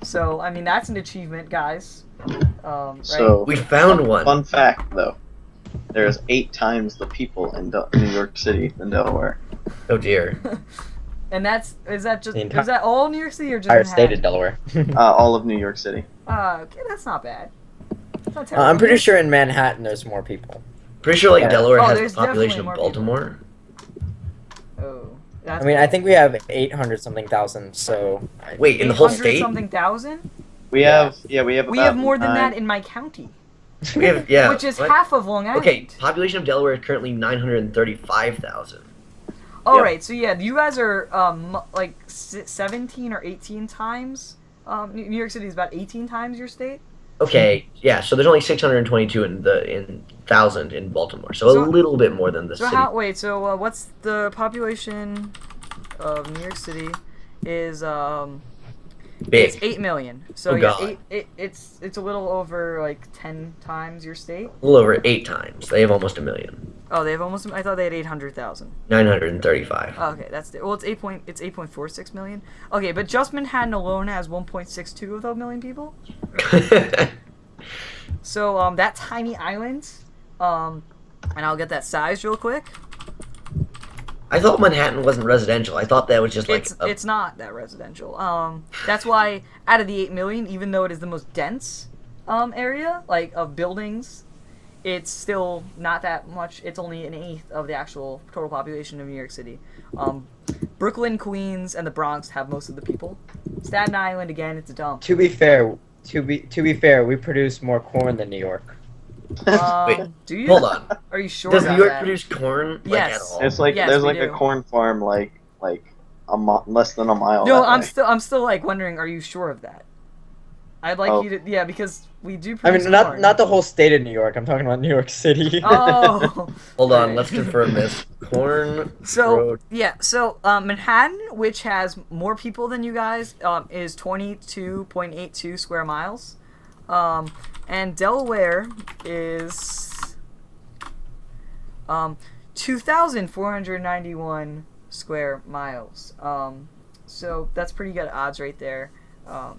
so I mean that's an achievement, guys. Right? So We found one. Fun fact, though, there's 8 times the people in New York City than Delaware. Oh dear. And is that The entire- is that all New York City or just Entire state Manhattan? of Delaware. All of New York City. Okay, that's not bad. It's not terrible. I'm pretty sure in Manhattan there's more people. Pretty sure Yeah. Delaware Oh, has there's the population definitely of more people. Baltimore. Oh, that's I mean, I think we have 800 something thousand. So Wait, in the whole 800 state? something thousand. We have about We have more than 9 that in my county, We have yeah. which is what? half of Long Island. Okay, population of Delaware is currently 935,000. All Yep. right, so yeah, you guys are 17 or 18 times. New York City is about 18 times your state. Okay, yeah. So there's only 622 in thousand in Baltimore, so So- a little bit more than the So city. So what's the population of New York City? Is Big. It's 8 million. So Oh, yeah, God. it's a little over 10 times your state. A little over 8 times. They have almost a million. Oh, they have almost. I thought they had 800,000. 935. Oh, okay, that's well. It's 8.46 million. Okay, but just Manhattan alone has 1.62 of those million people. So that tiny island, and I'll get that size real quick. I thought Manhattan wasn't residential. I thought that was just It's not that residential. That's why out of the 8 million, even though it is the most dense area of buildings, it's still not that much. It's only an eighth of the actual total population of New York City. Brooklyn, Queens, and the Bronx have most of the people. Staten Island, again, it's a dump. to be fair, we produce more corn than New York. Wait, Do you? hold on. Are you sure Does about New York that? produce corn Yes. at all? It's Yes, there's we a do. corn farm less than a mile. No, that way. I'm still wondering. Are you sure of that? I'd like Oh. you to, because we do. I Produce mean, not corn. not the whole state of New York. I'm talking about New York City. Oh. Hold on, Alright. let's confirm this. Corn. So Road. yeah, so Manhattan, which has more people than you guys, is 22.82 square miles, and Delaware is 2,491 square miles. So that's pretty good odds right there.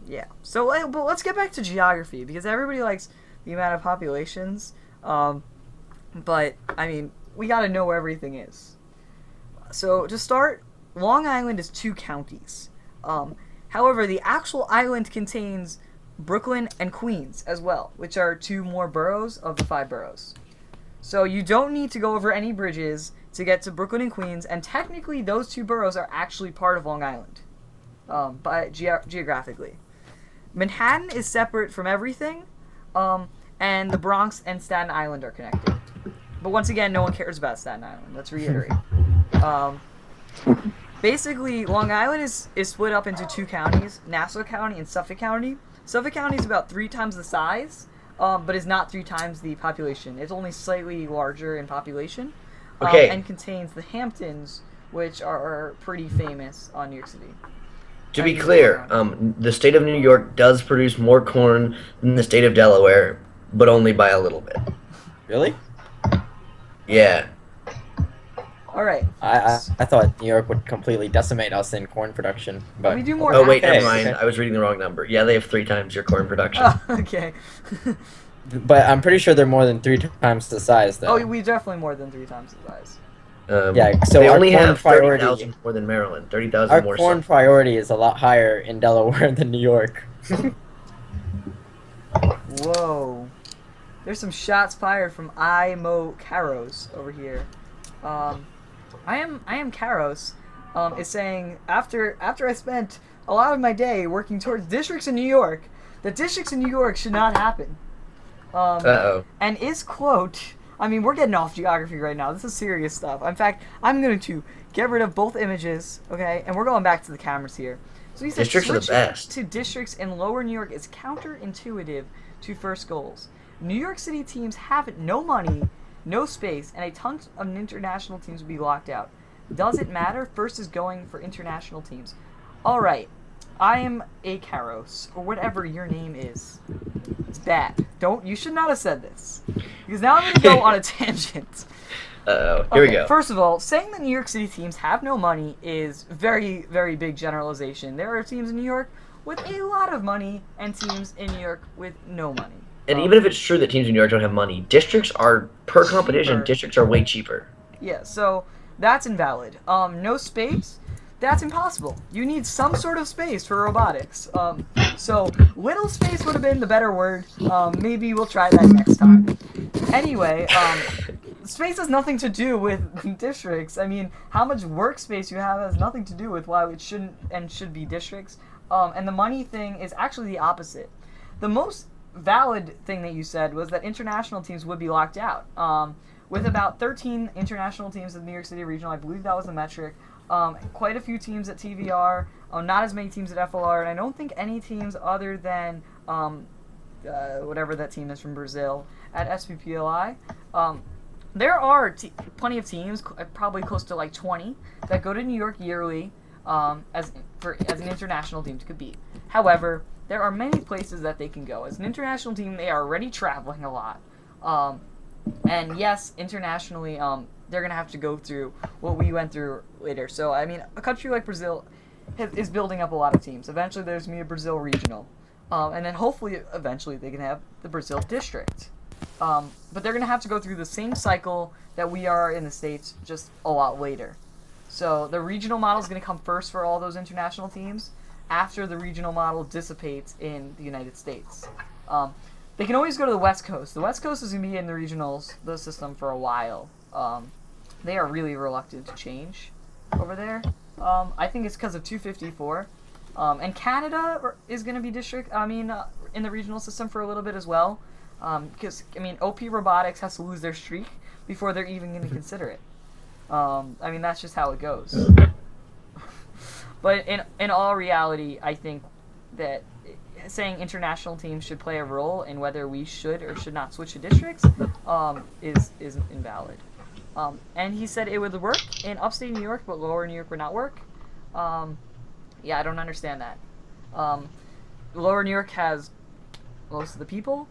Yeah. So, but let's get back to geography because everybody likes the amount of populations. But I mean, we got to know where everything is. So to start, Long Island is 2 counties. However, the actual island contains Brooklyn and Queens as well, which are 2 more boroughs of the 5 boroughs. So you don't need to go over any bridges to get to Brooklyn and Queens, and technically those 2 boroughs are actually part of Long Island, geographically. Manhattan is separate from everything, and the Bronx and Staten Island are connected. But once again, no one cares about Staten Island. Let's reiterate. Basically, Long Island is split up into 2 counties, Nassau County and Suffolk County. Suffolk County is about 3 times the size, but is not 3 times the population. It's only slightly larger in population. Okay. And contains the Hamptons, which are pretty famous on New York City. To be clear, the state of New York does produce more corn than the state of Delaware, but only by a little bit. Really? Yeah. All right. I thought New York would completely decimate us in corn production, but We do more. Oh wait, Okay, never mind. okay. I was reading the wrong number. Yeah, they have 3 times your corn production. Oh, okay. but I'm pretty sure they're more than 3 times the size, though. Oh, we definitely more than 3 times the size. Yeah, so they our only corn have priority- 30,000 more than Maryland. 30,000 Our more. corn priority is a lot higher in Delaware than New York. Whoa. There's some shots fired from I Mo Caros over here. I am Caros. is saying after I spent a lot of my day working towards districts in New York, that districts in New York should not happen. Uh-oh. And his quote, I mean, we're getting off geography right now. This is serious stuff. In fact, I'm going to get rid of both images, okay? And we're going back to the cameras here. So he said, Districts are the switching best. to districts in lower New York is counterintuitive to first goals. New York City teams have no money, no space, and a ton of international teams will be locked out. Does it matter? First is going for international teams. All right. I am a Karos, or whatever your name is. It's bad. You should not have said this. Because now I'm going to go on a tangent. Uh-oh. Here we go. First of all, saying that New York City teams have no money is very, very big generalization. There are teams in New York with a lot of money and teams in New York with no money. And even if it's true that teams in New York don't have money, districts are, per competition, Cheaper. districts are way cheaper. Yeah, so that's invalid. No space, that's impossible. You need some sort of space for robotics. So little space would have been the better word. Maybe we'll try that next time. Anyway, space has nothing to do with districts. I mean, how much workspace you have has nothing to do with why it shouldn't and should be districts. And the money thing is actually the opposite. The most valid thing that you said was that international teams would be locked out. With about 13 international teams in the New York City regional, I believe that was the metric. Quite a few teams at TVR, not as many teams at FLR, and I don't think any teams other than whatever that team is from Brazil at SPPLI. There are plenty of teams, probably close to like 20, that go to New York yearly as an international team to compete. However, there are many places that they can go. As an international team, they are already traveling a lot. And yes, internationally, they're going to have to go through what we went through later. So, I mean, a country like Brazil is building up a lot of teams. Eventually, there's going to be a Brazil regional. And then hopefully, eventually, they can have the Brazil district. But they're going to have to go through the same cycle that we are in the States, just a lot later. So, the regional model is going to come first for all those international teams after the regional model dissipates in the United States. They can always go to the West Coast. The West Coast is going to be in the regionals, the system, for a while. They are really reluctant to change over there. I think it's because of 254. And Canada is going to be in the regional system for a little bit as well. Because, OP Robotics has to lose their streak before they're even going to consider it. That's just how it goes. But in all reality, I think that saying international teams should play a role in whether we should or should not switch to districts is invalid. And he said it would work in upstate New York, but lower New York would not work. I don't understand that. Lower New York has most of the people.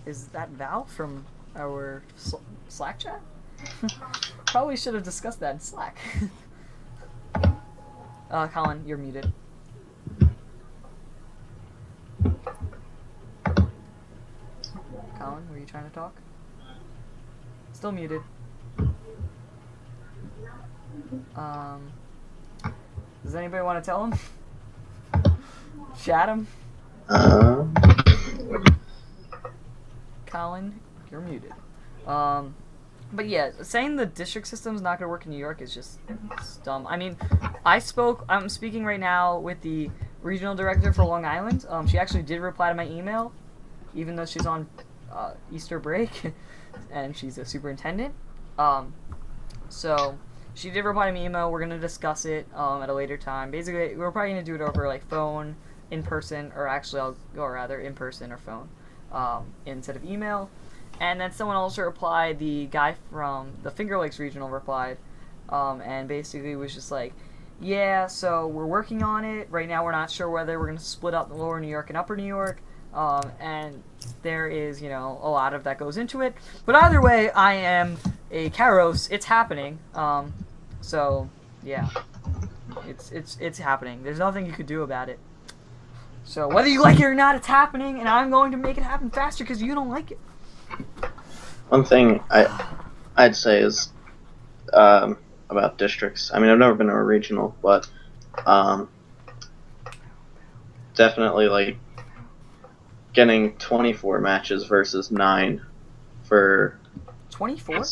Is that Val from our Slack chat? Probably should have discussed that in Slack. Colin, you're muted. Colin, were you trying to talk? Still muted. Does anybody want to tell him? Chat him? Colin, you're muted. But yeah, saying the district system is not going to work in New York is just dumb. I'm speaking right now with the regional director for Long Island. She actually did reply to my email, even though she's on Easter break, and she's a superintendent. So she did reply to my email. We're going to discuss it at a later time. Basically, we're probably going to do it over like phone, in person, or actually I'll go rather in person or phone instead of email. And then someone also replied, the guy from the Finger Lakes Regional replied, and basically was just like, yeah, so we're working on it. Right now we're not sure whether we're going to split up Lower New York and Upper New York, and there is, a lot of that goes into it. But either way, I am a Karos. It's happening. So, yeah, it's happening. There's nothing you could do about it. So whether you like it or not, it's happening, and I'm going to make it happen faster because you don't like it. One thing I'd say is about districts. I've never been to a regional, but definitely like getting 24 matches versus 9 for 24?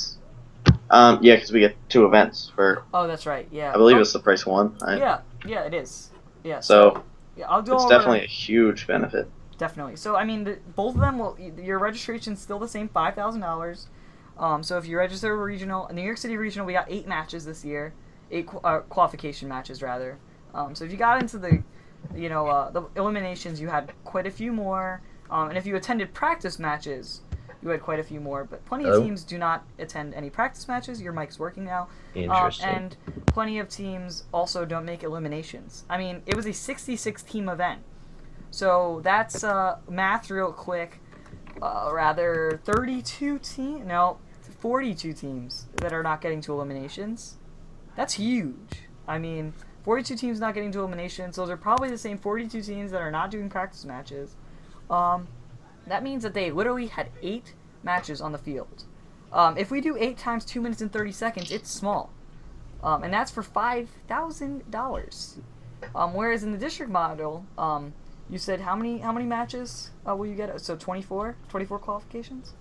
Yeah, because we get 2 events for. Oh, that's right. Yeah. I believe Oh, it's the price of 1. Yeah, it is. Yeah. So Yeah, I'll go it's over. definitely a huge benefit. Definitely. So I mean, both of them will. Your registration's still the same, $5,000. So if you register a regional, in New York City regional, we got 8 matches this year, 8 qualification matches rather. So if you got into the, the eliminations, you had quite a few more. And if you attended practice matches, you had quite a few more. But plenty of teams do not attend any practice matches. Your mic's working now. Interesting. And plenty of teams also don't make eliminations. I mean, it was a 66 team event. So that's math real quick. 42 teams? No, 42 teams that are not getting to eliminations. That's huge. I mean, 42 teams not getting to eliminations. Those are probably the same 42 teams that are not doing practice matches. That means that they literally had 8 matches on the field. If we do 8 times 2 minutes and 30 seconds, it's small. And that's for $5,000. Whereas in the district model, you said how many matches will you get? So 24 qualifications?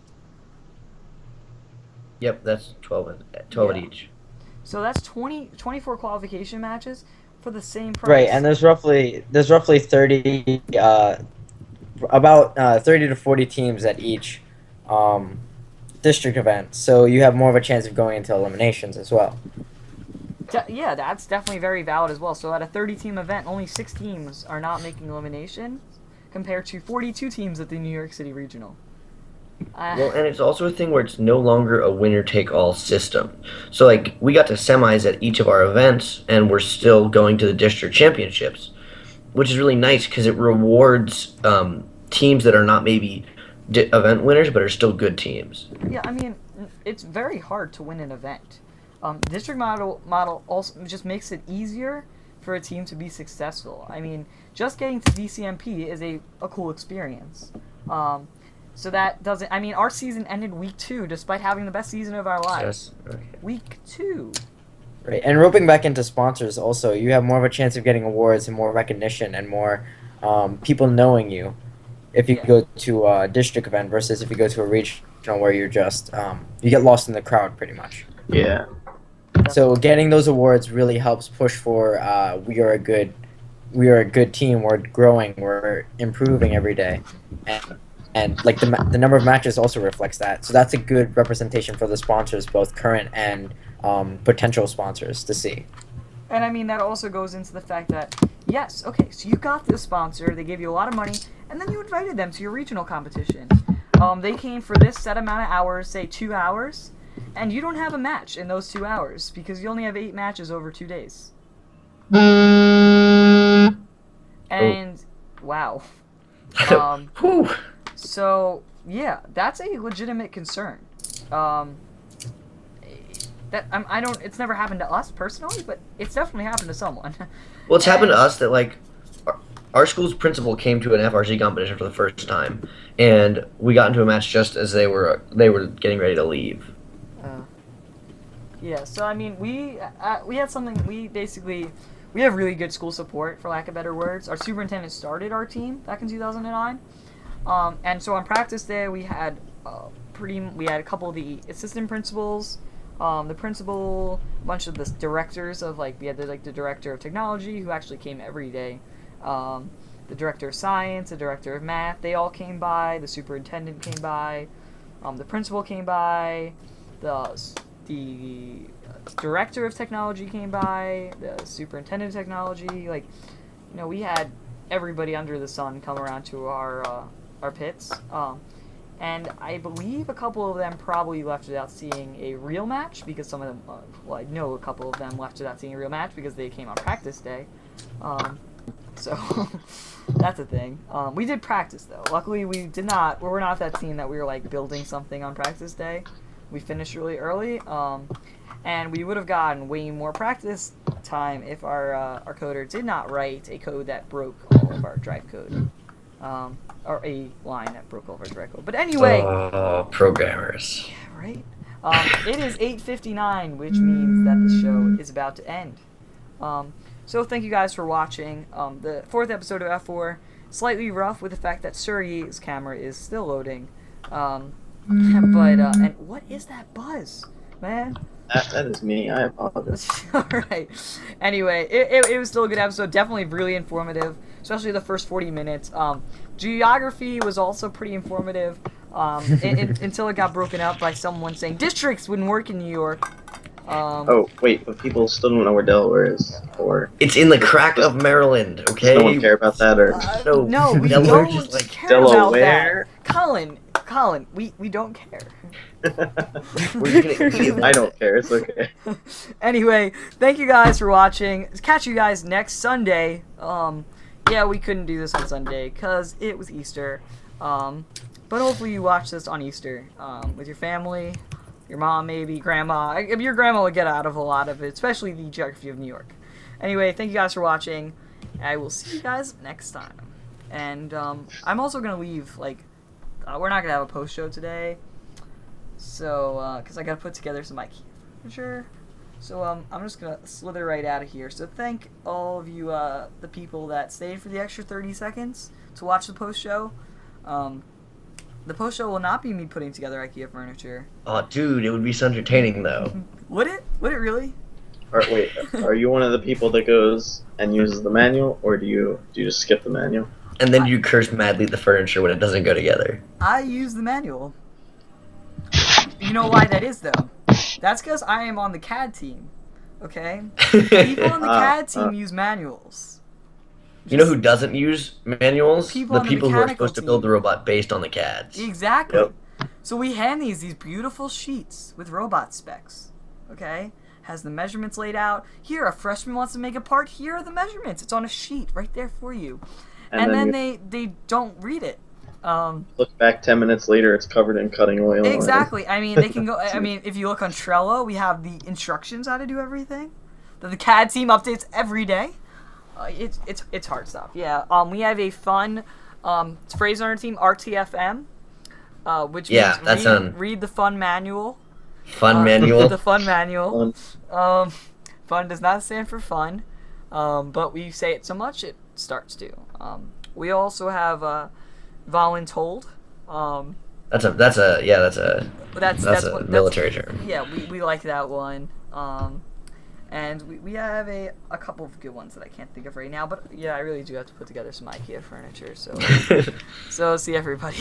Yep, that's 12 at each. So that's 24 qualification matches for the same price. Right, and there's roughly 30 about 30 to 40 teams at each district event. So you have more of a chance of going into eliminations as well. Yeah, that's definitely very valid as well. So at a 30-team event, only 6 teams are not making elimination, compared to 42 teams at the New York City Regional. Well, and it's also a thing where it's no longer a winner-take-all system. So, like, we got to semis at each of our events, and we're still going to the district championships, which is really nice because it rewards teams that are not maybe event winners, but are still good teams. Yeah, I mean, it's very hard to win an event. District model also just makes it easier for a team to be successful. I mean, just getting to DCMP is a cool experience. So that doesn't... I mean, our season ended week 2, despite having the best season of our lives. Yes. Okay. Week 2. Right, and roping back into sponsors also, you have more of a chance of getting awards and more recognition and more people knowing you if you go to a district event versus if you go to a regional where you're just... you get lost in the crowd, pretty much. Yeah. So getting those awards really helps push for we are a good team. We're growing. We're improving every day, and like the number of matches also reflects that. So that's a good representation for the sponsors, both current and potential sponsors, to see. And I mean, that also goes into the fact that, yes, okay, so you got this sponsor, they gave you a lot of money, and then you invited them to your regional competition. They came for this set amount of hours, say 2 hours. And you don't have a match in those 2 hours because you only have 8 matches over 2 days. And wow. So yeah, that's a legitimate concern. I don't. It's never happened to us personally, but it's definitely happened to someone. Well, it's happened to us that, like, our school's principal came to an FRC competition for the first time, and we got into a match just as they were getting ready to leave. Yeah, so I mean, we had something. We have really good school support, for lack of better words. Our superintendent started our team back in 2009, and so on practice day we had a couple of the assistant principals, the principal, a bunch of the directors of we had the director of technology who actually came every day, the director of science, the director of math. They all came by. The superintendent came by, the principal came by, the director of technology came by, the superintendent of technology. We had everybody under the sun come around to our pits. And I believe a couple of them probably left without seeing a real match, because some of them, I know a couple of them left without seeing a real match because they came on practice day. So that's a thing. We did practice though. Luckily, we were not that team that we were building something on practice day. We finished really early, and we would have gotten way more practice time if our coder did not write a code that broke all of our drive code, or a line that broke all of our drive code. But anyway, programmers. Yeah, right. It is 8:59, which means that the show is about to end. So thank you guys for watching. The 4th episode of F4, slightly rough with the fact that Surrey's camera is still loading. But and what is that buzz, man? That is me. I apologize. All right. Anyway, it was still a good episode. Definitely really informative, especially the first 40 minutes. Geography was also pretty informative until it got broken up by someone saying districts wouldn't work in New York. Oh wait, but people still don't know where Delaware is, or It's in the crack of Maryland, okay? does no one care about that, or No, we Delaware don't just, like, care about Delaware? that. Colin, we don't care. We're just gonna eat I don't care. It's okay. Anyway, thank you guys for watching. Catch you guys next Sunday. Yeah, we couldn't do this on Sunday because it was Easter. But hopefully you watch this on Easter with your family, your mom, maybe grandma. Your grandma would get out of a lot of it, especially the geography of New York. Anyway, thank you guys for watching. I will see you guys next time. And I'm also gonna leave. We're not gonna have a post show today. So, because I gotta put together some IKEA furniture. So, I'm just gonna slither right out of here. So, thank all of you, the people that stayed for the extra 30 seconds to watch the post show. The post show will not be me putting together IKEA furniture. Oh, dude, it would be so entertaining, though. Would it? Would it really? Or wait, are you one of the people that goes and uses the manual, or do you just skip the manual? And then you curse madly at the furniture when it doesn't go together. I use the manual. You know why that is, though? That's because I am on the CAD team. Okay? People on the CAD team use manuals. You know who doesn't use manuals? People The on the people who are mechanical supposed to build the team. robot based on the CADs. Exactly. Yep. So we hand these beautiful sheets with robot specs. Okay? Has the measurements laid out. Here, a freshman wants to make a part. Here are the measurements. It's on a sheet right there for you. And then they don't read it. Look back 10 minutes later, it's covered in cutting oil. Exactly. I mean, they can go. I mean, if you look on Trello, we have the instructions how to do everything that the CAD team updates every day. It's hard stuff. Yeah. We have a fun phrase on our team, RTFM, which means read the fun manual. Fun manual. The fun manual. Fun does not stand for fun, but we say it so much it starts to. We also have voluntold. That's a military term. Yeah, we like that one. And we have a couple of good ones that I can't think of right now, but yeah, I really do have to put together some IKEA furniture. So see everybody.